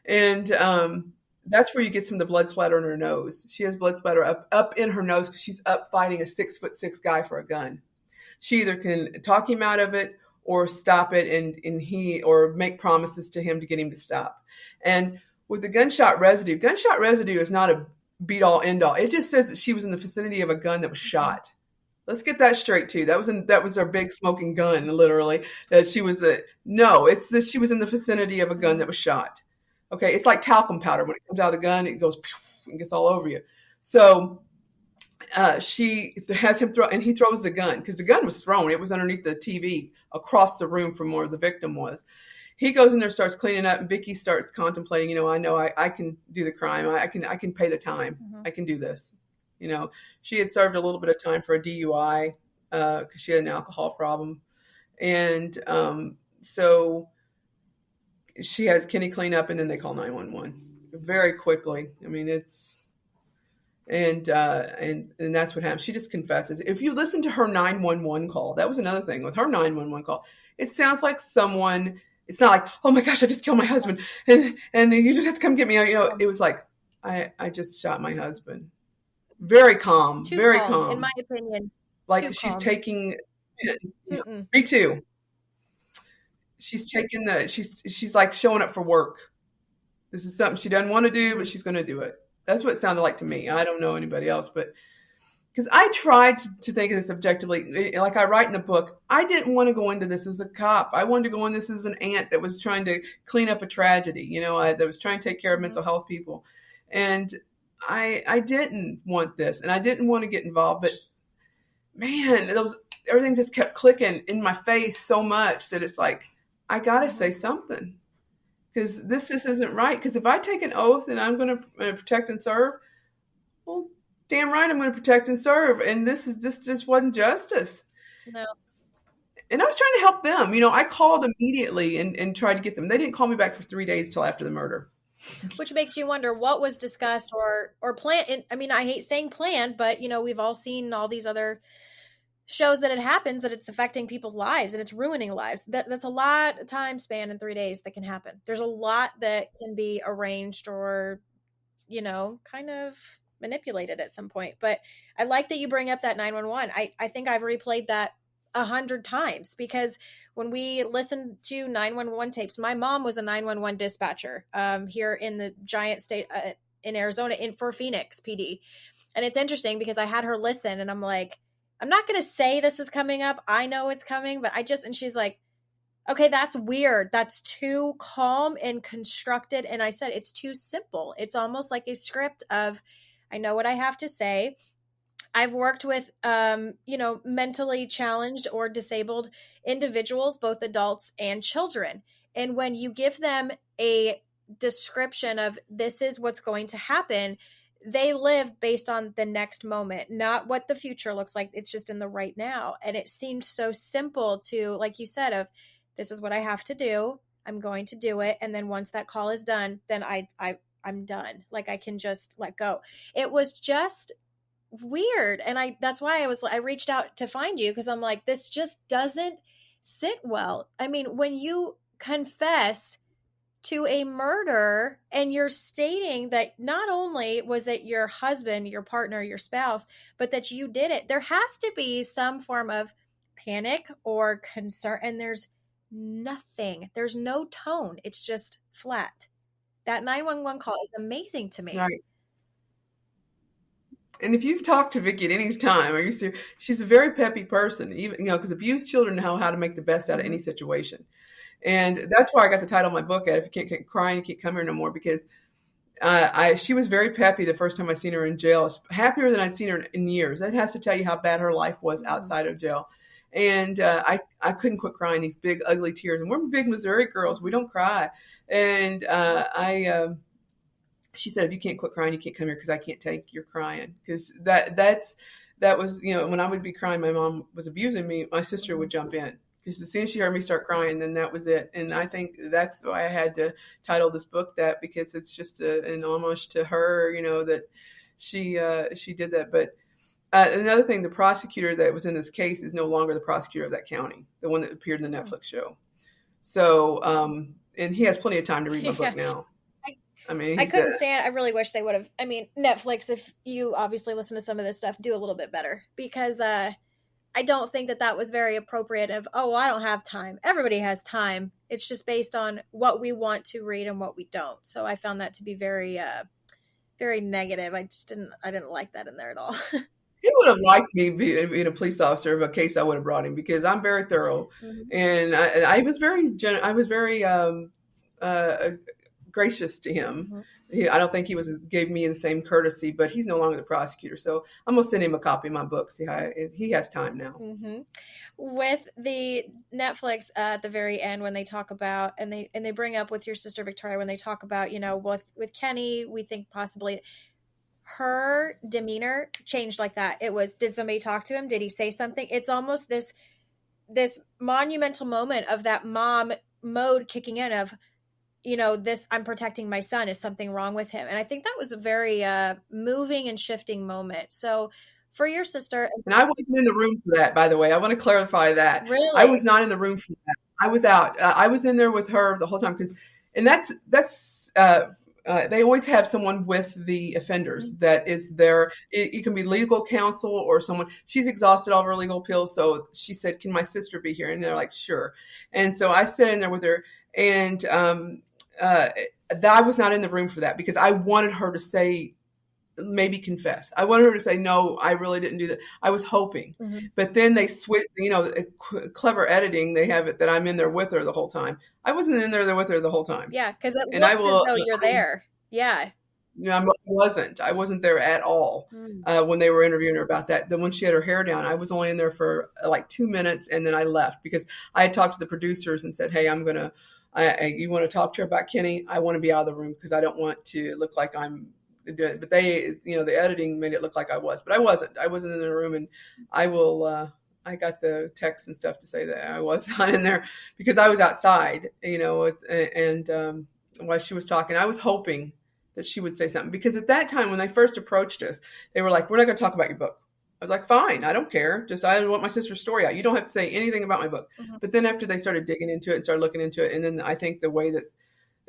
And that's where you get some of the blood splatter in her nose. She has blood splatter up in her nose because she's up fighting a 6'6" guy for a gun. She either can talk him out of it or stop it, and he or make promises to him to get him to stop. And with the gunshot residue is not a beat all end all. It just says that she was in the vicinity of a gun that was shot. Let's get that straight too. That was her big smoking gun, literally. That she was it's that she was in the vicinity of a gun that was shot. Okay, it's like talcum powder. When it comes out of the gun, it goes and gets all over you. So she has him throw, and he throws the gun because the gun was thrown. It was underneath the TV across the room from where the victim was. He goes in there, starts cleaning up, and Vicky starts contemplating, I know I can do the crime. I can pay the time. Mm-hmm. I can do this. She had served a little bit of time for a DUI because she had an alcohol problem. And so she has Kenny clean up, and then they call 911 very quickly. I mean, and that's what happened. She just confesses. If you listen to her 911 call, that was another thing with her 911 call. It sounds like someone. It's not like, oh my gosh, I just killed my husband, and you just have to come get me. It was like, I just shot my husband. Very calm, very calm, in my opinion. Like she's calm. Taking. Me too. She's taking she's like showing up for work. This is something she doesn't want to do, but she's going to do it. That's what it sounded like to me. I don't know anybody else, but because I tried to think of this objectively, like I write in the book, I didn't want to go into this as a cop. I wanted to go in this as an aunt that was trying to clean up a tragedy, that was trying to take care of mental health people. And I didn't want this, and I didn't want to get involved. But man, everything just kept clicking in my face so much that it's like, I got to say something. Because this just isn't right. Because if I take an oath and I'm going to protect and serve, well, damn right I'm going to protect and serve. And this just wasn't justice. No. And I was trying to help them. I called immediately and tried to get them. They didn't call me back for 3 days till after the murder. Which makes you wonder what was discussed or planned. I mean, I hate saying planned, but we've all seen all these other shows that it happens, that it's affecting people's lives and it's ruining lives. That's a lot of time span in 3 days that can happen. There's a lot that can be arranged or, kind of manipulated at some point. But I like that you bring up that 911. I think I've replayed that 100 times because when we listened to 911 tapes, my mom was a 911 dispatcher here in the giant state in Arizona for Phoenix PD. And it's interesting because I had her listen and I'm like, I'm not going to say this is coming up. I know it's coming, but and she's like, okay, that's weird. That's too calm and constructed. And I said, it's too simple. It's almost like a script of, I know what I have to say. I've worked with, mentally challenged or disabled individuals, both adults and children. And when you give them a description of this is what's going to happen, they live based on the next moment, not what the future looks like. It's just in the right now. And it seems so simple to, like you said, of this is what I have to do. I'm going to do it. And then once that call is done, then I'm done. Like I can just let go. It was just weird. And that's why I reached out to find you, because I'm like, this just doesn't sit well. I mean, when you confess to a murder and you're stating that not only was it your husband, your partner, your spouse, but that you did it, there has to be some form of panic or concern. And there's nothing. There's no tone. It's just flat. That 911 call is amazing to me. Right. And if you've talked to Vicki at any time, are you serious? She's a very peppy person, even, because abused children know how to make the best out of any situation. And that's why I got the title of my book, If You Can't Cry, You Can't Come Here No More, because she was very peppy the first time I seen her in jail, happier than I'd seen her in years. That has to tell you how bad her life was outside of jail. And I couldn't quit crying these big, ugly tears. And we're big Missouri girls. We don't cry. And she said, if you can't quit crying, you can't come here because I can't take your crying. Because that was, when I would be crying, my mom was abusing me, my sister would jump in. Because as soon as she heard me start crying, then that was it. And I think that's why I had to title this book that, because it's just an homage to her, that she did that. But another thing, the prosecutor that was in this case is no longer the prosecutor of that county, the one that appeared in the Netflix show. So, and he has plenty of time to read my book now. I couldn't stand. I really wish they would have. I mean, Netflix, if you obviously listen to some of this stuff, do a little bit better, because I don't think that was very appropriate of, I don't have time. Everybody has time. It's just based on what we want to read and what we don't. So I found that to be very, very negative. I didn't like that in there at all. He would have liked me being a police officer of a case I would have brought him, because I'm very thorough. Mm-hmm. And I was very gracious to him. Mm-hmm. I don't think he gave me the same courtesy, but he's no longer the prosecutor. So I'm going to send him a copy of my book. See how he has time now. Mm-hmm. With the Netflix at the very end, when they talk about, and they bring up with your sister, Victoria, when they talk about, with Kenny, we think possibly her demeanor changed like that. It was, did somebody talk to him? Did he say something? It's almost this monumental moment of that mom mode kicking in of, I'm protecting my son. Is something wrong with him? And I think that was a very moving and shifting moment. So for your sister. And I wasn't in the room for that, by the way. I want to clarify that. Really? I was not in the room for that. I was out. I was in there with her the whole time. They always have someone with the offenders mm-hmm. that is there. It can be legal counsel or someone. She's exhausted all of her legal pills. So she said, can my sister be here? And they're like, sure. And so I sat in there with her. And I was not in the room for that, because I wanted her to say, maybe confess. I wanted her to say, no, I really didn't do that. I was hoping. Mm-hmm. But then they switch, clever editing, they have it that I'm in there with her the whole time. I wasn't in there with her the whole time. Yeah, because it looks as though you're there. Yeah. I wasn't there at all when they were interviewing her about that. Then when she had her hair down, I was only in there for like 2 minutes, and then I left, because I had talked to the producers and said, hey, you want to talk to her about Kenny? I want to be out of the room because I don't want to look like I'm doing it. But they, the editing made it look like I was, but I wasn't. I wasn't in the room, and I got the text and stuff to say that I was not in there, because I was outside, and while she was talking, I was hoping that she would say something, because at that time when they first approached us, they were like, we're not going to talk about your book. I was like, fine, I don't care. Just, I want my sister's story out. You don't have to say anything about my book. Mm-hmm. But then after they started digging into it and started looking into it, and then I think the way that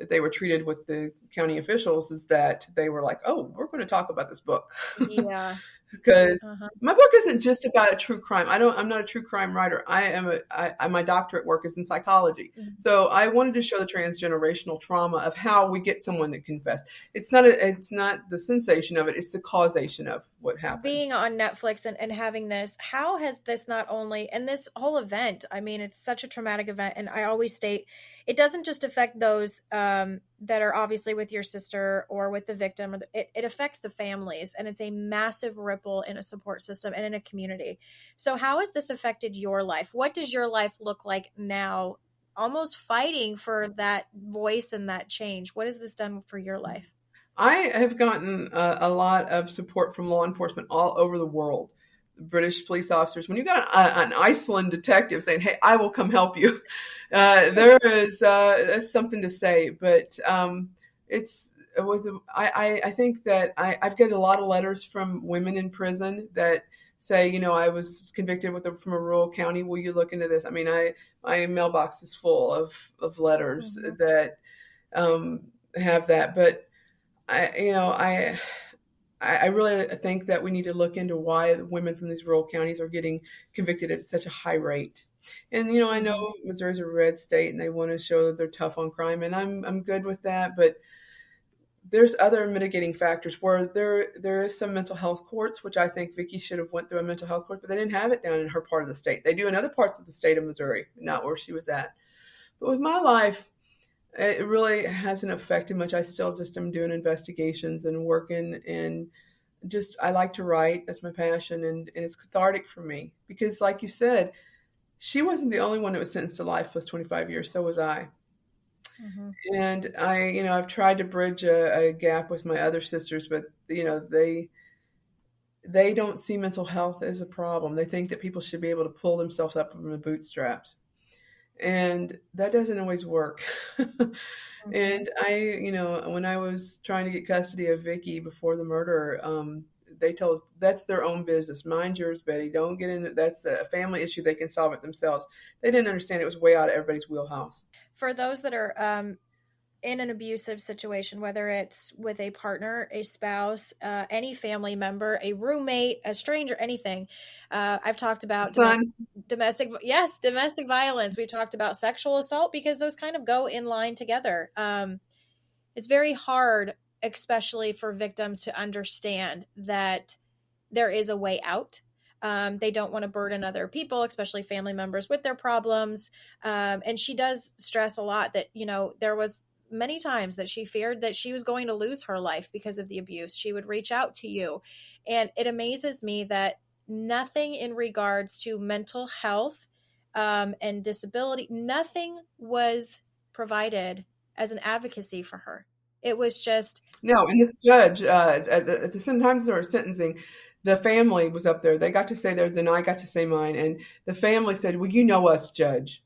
they were treated with the county officials is that they were like, oh, we're going to talk about this book. Yeah. Because my book isn't just about a true crime. I'm not a true crime writer. My doctorate work is in psychology. Mm-hmm. So I wanted to show the transgenerational trauma of how we get someone to confess. It's not the sensation of it. It's the causation of what happened. Being on Netflix and having this, how has this not only, and this whole event, I mean, it's such a traumatic event. And I always state, it doesn't just affect those that are obviously with your sister or with the victim. It affects the families, and it's a massive ripple in a support system and in a community. So how has this affected your life? What does your life look like now, almost fighting for that voice and that change? What has this done for your life? I have gotten a lot of support from law enforcement all over the world. British police officers, when you got an Iceland detective saying, "Hey, I will come help you," there is that's something to say. But I think that I've got a lot of letters from women in prison that say, I was convicted from a rural county. Will you look into this? I mean, my mailbox is full of letters that have that, but I really think that we need to look into why women from these rural counties are getting convicted at such a high rate. And I know Missouri's a red state, and they want to show that they're tough on crime, and I'm good with that. But there's other mitigating factors where there is some mental health courts, which I think Vicki should have went through a mental health court, but they didn't have it down in her part of the state. They do in other parts of the state of Missouri, not where she was at. But with my life, it really hasn't affected much. I still just am doing investigations and working, and just I like to write. That's my passion, and it's cathartic for me because, like you said, she wasn't the only one that was sentenced to life plus 25 years. So was I. And I've tried to bridge a gap with my other sisters, but they don't see mental health as a problem. They think that people should be able to pull themselves up from the bootstraps. And that doesn't always work. And when I was trying to get custody of Vicki before the murder, they told us that's their own business. Mind yours, Betty. Don't get into that's a family issue. They can solve it themselves. They didn't understand it was way out of everybody's wheelhouse. For those that are in an abusive situation, whether it's with a partner, a spouse, any family member, a roommate, a stranger, anything. I've talked about domestic violence. We've talked about sexual assault because those kind of go in line together. It's very hard, especially for victims, to understand that there is a way out. They don't want to burden other people, especially family members, with their problems. And she does stress a lot that, there was many times that she feared that she was going to lose her life because of the abuse. She would reach out to you. And it amazes me that nothing in regards to mental health and disability, nothing was provided as an advocacy for her. It was just... No, and this judge, at the same time they were sentencing, the family was up there. They got to say theirs, and I got to say mine. And the family said, "Well, you know us, Judge."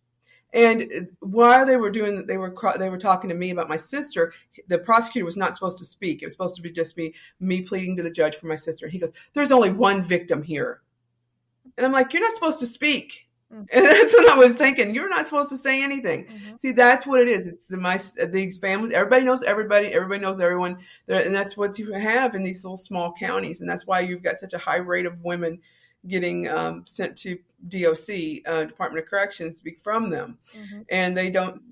And while they were doing, they were talking to me about my sister. The prosecutor was not supposed to speak. It was supposed to be just me pleading to the judge for my sister. And he goes, "There's only one victim here." And I'm like, "You're not supposed to speak." And that's what I was thinking. You're not supposed to say anything. See, that's what it is. It's these families. Everybody knows everybody. Everybody knows everyone. And that's what you have in these little small counties. And that's why you've got such a high rate of women getting sent to DOC, Department of Corrections, from them. And they don't,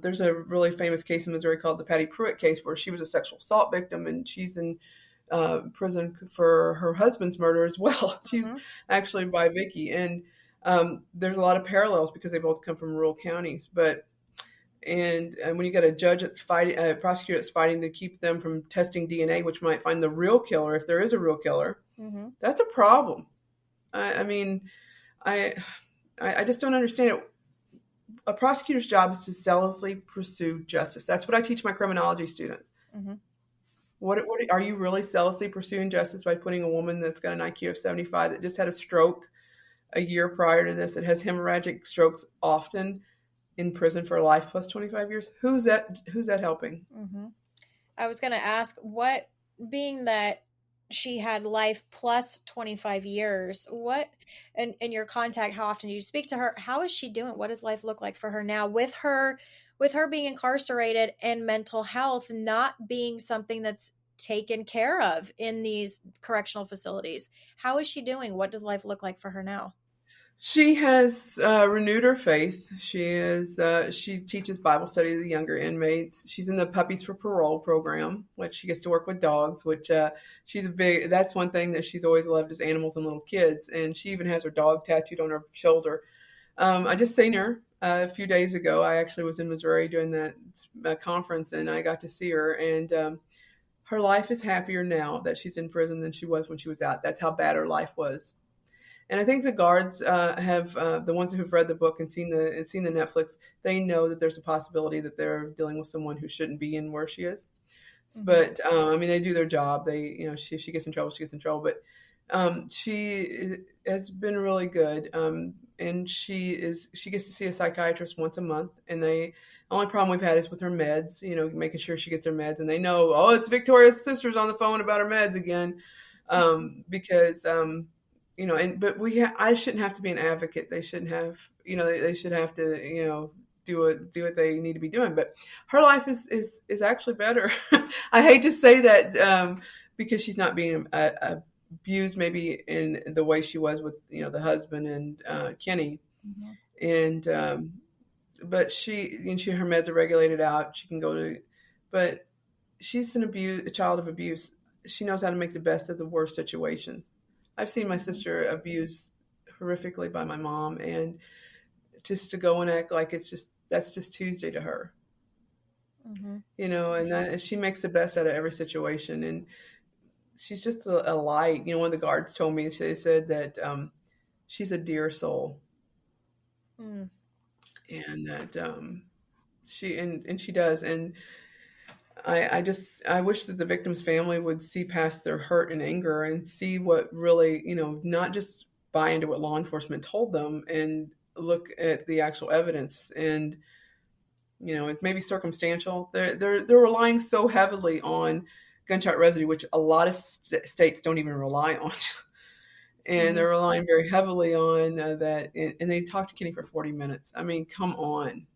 there's a really famous case in Missouri called the Patty Pruitt case, where she was a sexual assault victim, and she's in prison for her husband's murder as well. She's actually by Vicki. And there's a lot of parallels because they both come from rural counties. And when you got a judge that's fighting, a prosecutor that's fighting to keep them from testing DNA, which might find the real killer, if there is a real killer, that's a problem. I just don't understand it. A prosecutor's job is to zealously pursue justice. That's what I teach my criminology students. What are you really zealously pursuing justice by putting a woman that's got an IQ of 75 that just had a stroke a year prior to this, that has hemorrhagic strokes often, in prison for life plus 25 years? Who's that helping? I was going to ask, what, being that she had life plus 25 years, what, in your contact, how often do you speak to her? How is she doing? What does life look like for her now with her being incarcerated and mental health not being something that's taken care of in these correctional facilities? How is she doing? What does life look like for her now? She has renewed her faith. She teaches Bible study to the younger inmates. She's in the Puppies for Parole program, which she gets to work with dogs, which that's one thing that she's always loved, is animals and little kids. And she even has her dog tattooed on her shoulder. I just seen her a few days ago. I actually was in Missouri doing that conference, and I got to see her. And her life is happier now that she's in prison than she was when she was out. That's how bad her life was. And I think the guards have the ones who've read the book and seen the Netflix. They know that there's a possibility that they're dealing with someone who shouldn't be in where she is. But I mean, they do their job. They, if she gets in trouble, she gets in trouble. But she has been really good, and she gets to see a psychiatrist once a month. And the only problem we've had is with her meds. Making sure she gets her meds, and they know, oh, it's Victoria's sister's on the phone about her meds again, because. But I shouldn't have to be an advocate. They shouldn't have, they should have to, do what they need to be doing. But her life is actually better. I hate to say that because she's not being abused maybe in the way she was with, the husband and Kenny. And but her meds are regulated out. She can go to, but she's a child of abuse. She knows how to make the best of the worst situations. I've seen my sister abused horrifically by my mom, and just to go and act like that's just Tuesday to her, and she makes the best out of every situation. And she's just a light. One of the guards told me, they said that she's a dear soul, and that she does. And I wish that the victim's family would see past their hurt and anger and see what really, not just buy into what law enforcement told them and look at the actual evidence. And, it may be circumstantial. They're relying so heavily on gunshot residue, which a lot of states don't even rely on. And they're relying very heavily on that. And they talked to Kenny for 40 minutes. I mean, come on.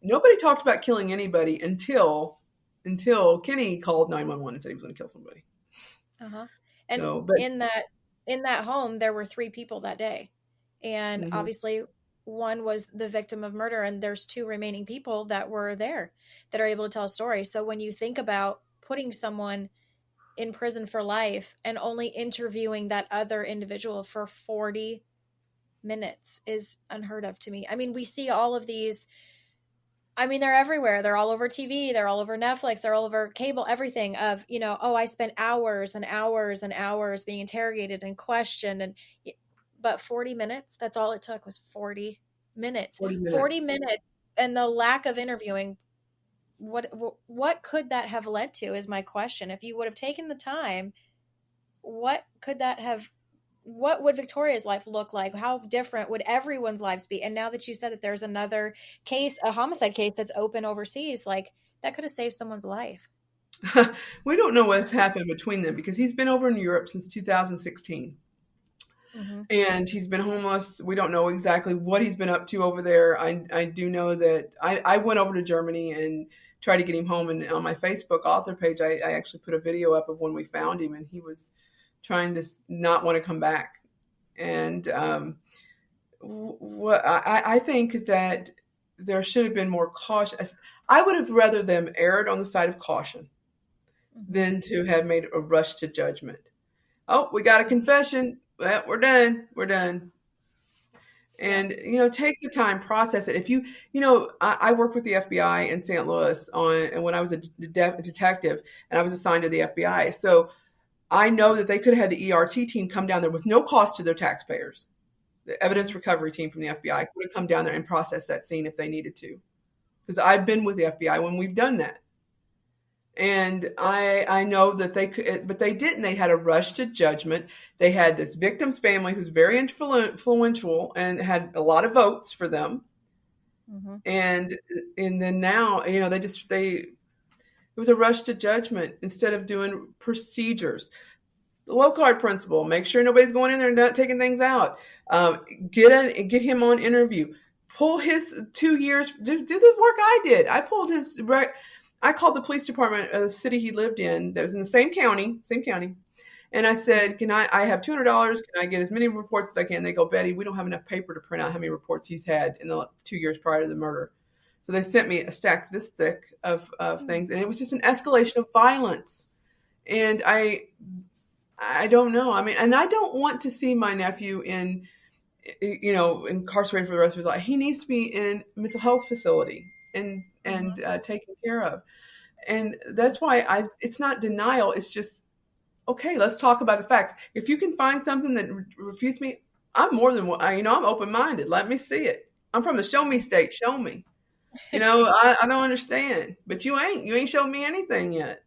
Nobody talked about killing anybody until Kenny called 911 and said he was going to kill somebody. And so, in that home, there were 3 people that day, and obviously one was the victim of murder, and there's 2 remaining people that were there that are able to tell a story. So when you think about putting someone in prison for life and only interviewing that other individual for 40 minutes is unheard of to me. I mean, we see all of these. I mean, they're everywhere. They're all over TV. They're all over Netflix. They're all over cable, everything of, I spent hours and hours and hours being interrogated and questioned. But 40 minutes, that's all it took was 40 minutes. 40 minutes. And the lack of interviewing, what could that have led to is my question. If you would have taken the time, what would Victoria's life look like? How different would everyone's lives be? And now that you said that there's another case, a homicide case that's open overseas, like that could have saved someone's life. We don't know what's happened between them because he's been over in Europe since 2016. And he's been homeless. We don't know exactly what he's been up to over there. I do know that I went over to Germany and tried to get him home. And on my Facebook author page, I actually put a video up of when we found him, and he was trying to not want to come back. And I think that there should have been more caution. I would have rather them erred on the side of caution than to have made a rush to judgment. Oh, we got a confession. Well, we're done. And, take the time, process it. If I worked with the FBI in St. Louis when I was a detective, and I was assigned to the FBI. So I know that they could have had the ERT team come down there with no cost to their taxpayers. The evidence recovery team from the FBI could have come down there and processed that scene if they needed to. Because I've been with the FBI when we've done that. And I know that they could, but they didn't. They had a rush to judgment. They had this victim's family who's very influential and had a lot of votes for them. And then now, it was a rush to judgment instead of doing procedures. The low card principle, make sure nobody's going in there and not taking things out. Get him on interview. Pull his 2 years, do the work I did. I called the police department of the city he lived in that was in the same county. And I said, I have $200. Can I get as many reports as I can? They go, Betty, we don't have enough paper to print out how many reports he's had in the 2 years prior to the murder. So they sent me a stack this thick of things. And it was just an escalation of violence. And I don't know. I mean, and I don't want to see my nephew incarcerated for the rest of his life. He needs to be in a mental health facility and taken care of. And that's why it's not denial. It's just, okay, let's talk about the facts. If you can find something that refutes me, I'm more than, I'm open-minded. Let me see it. I'm from the show me state. Show me. I don't understand, but you ain't showed me anything yet.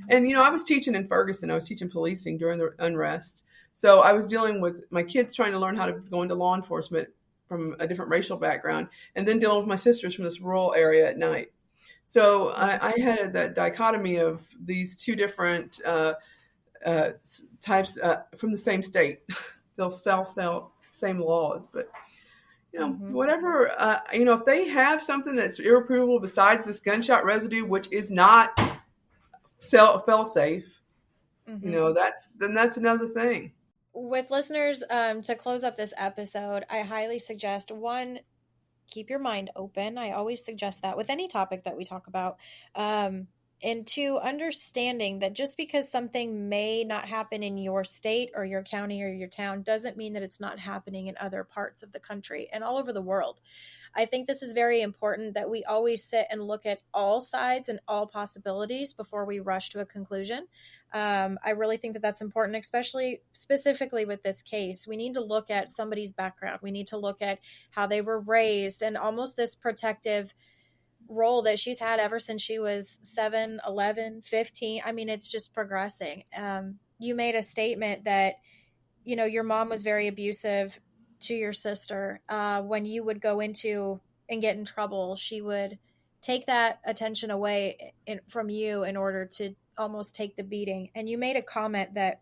And, I was teaching in Ferguson. I was teaching policing during the unrest. So I was dealing with my kids trying to learn how to go into law enforcement from a different racial background, and then dealing with my sisters from this rural area at night. So I had that dichotomy of these two different types from the same state. They'll same laws, but whatever, if they have something that's irreproachable besides this gunshot residue, which is not fail safe, that's another thing. With listeners, to close up this episode, I highly suggest, one, keep your mind open. I always suggest that with any topic that we talk about. And two, understanding that just because something may not happen in your state or your county or your town doesn't mean that it's not happening in other parts of the country and all over the world. I think this is very important that we always sit and look at all sides and all possibilities before we rush to a conclusion. I really think that that's important, especially specifically with this case. We need to look at somebody's background. We need to look at how they were raised and almost this protective role that she's had ever since she was 7, 11, 15. I mean, it's just progressing. You made a statement that, your mom was very abusive to your sister. When you would go into and get in trouble, she would take that attention away from you in order to almost take the beating. And you made a comment that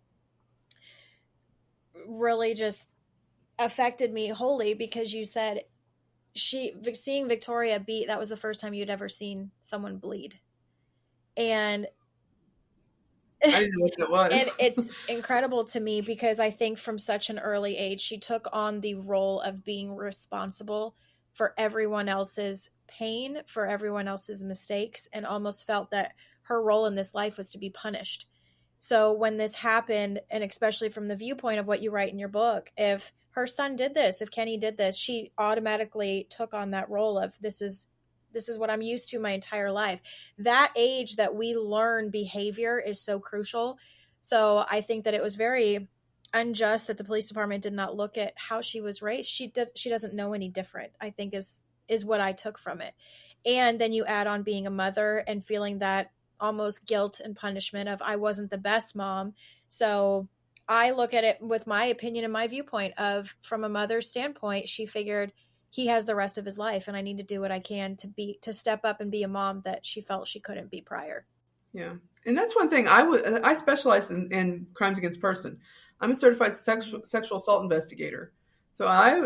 really just affected me wholly, because you said seeing Victoria beat, that was the first time you'd ever seen someone bleed. And I didn't know what that was. And it's incredible to me, because I think from such an early age, she took on the role of being responsible for everyone else's pain, for everyone else's mistakes, and almost felt that her role in this life was to be punished. So when this happened, and especially from the viewpoint of what you write in your book, if her son did this, if Kenny did this, she automatically took on that role of this is what I'm used to my entire life. That age that we learn behavior is so crucial. So I think that it was very unjust that the police department did not look at how she was raised. She doesn't know any different, I think is what I took from it. And then you add on being a mother and feeling that almost guilt and punishment of, I wasn't the best mom. So I look at it with my opinion and my viewpoint of, from a mother's standpoint, she figured he has the rest of his life, and I need to do what I can to step up and be a mom that she felt she couldn't be prior. Yeah. And that's one thing. I specialize in crimes against person. I'm a certified sexual assault investigator. So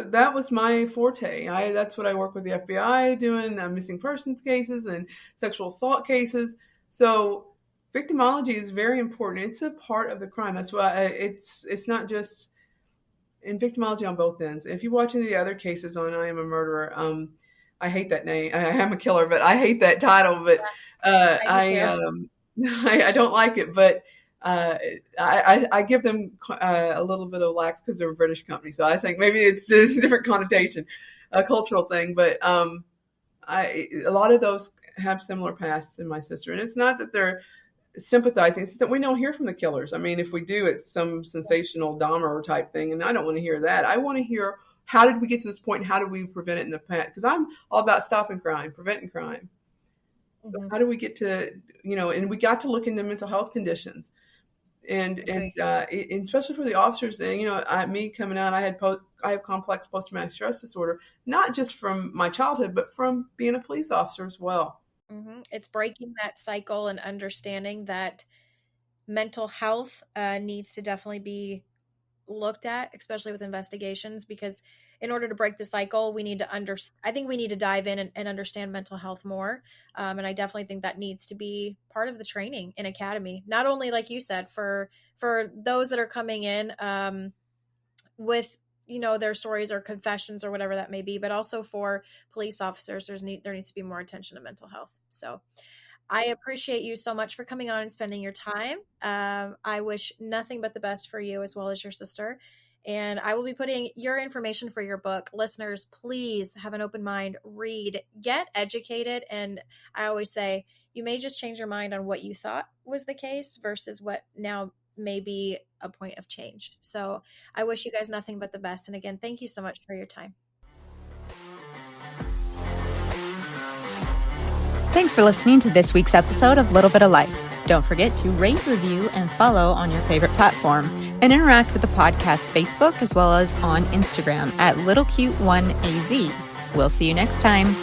that was my forte. That's what I work with the FBI doing, missing persons cases and sexual assault cases. So victimology is very important. It's a part of the crime. That's why it's not just in victimology on both ends. If you watch any of the other cases on I Am a Murderer, I hate that name. I am a killer, but I hate that title. But I don't like it. But I give them a little bit of lax because they're a British company. So I think maybe it's a different connotation, a cultural thing. But a lot of those have similar pasts in my sister. And it's not that they're sympathizing. It's that we don't hear from the killers. I mean, if we do, it's some sensational Dahmer type thing, and I don't want to hear that. I want to hear, how did we get to this point, and how did we prevent it in the past? Because I'm all about stopping crime, preventing crime. Mm-hmm. So how do we get to, and we got to look into mental health conditions, and especially for the officers. And me coming out, I have complex post-traumatic stress disorder, not just from my childhood, but from being a police officer as well. Mm-hmm. It's breaking that cycle and understanding that mental health needs to definitely be looked at, especially with investigations, because in order to break the cycle, we need to I think we need to dive in and understand mental health more. And I definitely think that needs to be part of the training in academy, not only, like you said, for those that are coming in with their stories or confessions or whatever that may be, but also for police officers, there needs to be more attention to mental health. So I appreciate you so much for coming on and spending your time. I wish nothing but the best for you as well as your sister. And I will be putting your information for your book. Listeners, please have an open mind, read, get educated. And I always say, you may just change your mind on what you thought was the case versus what now may be a point of change. So I wish you guys nothing but the best. And again, thank you so much for your time. Thanks for listening to this week's episode of Little Bit of Life. Don't forget to rate, review, and follow on your favorite platform, and interact with the podcast Facebook as well as on Instagram at LittleCute1AZ. We'll see you next time.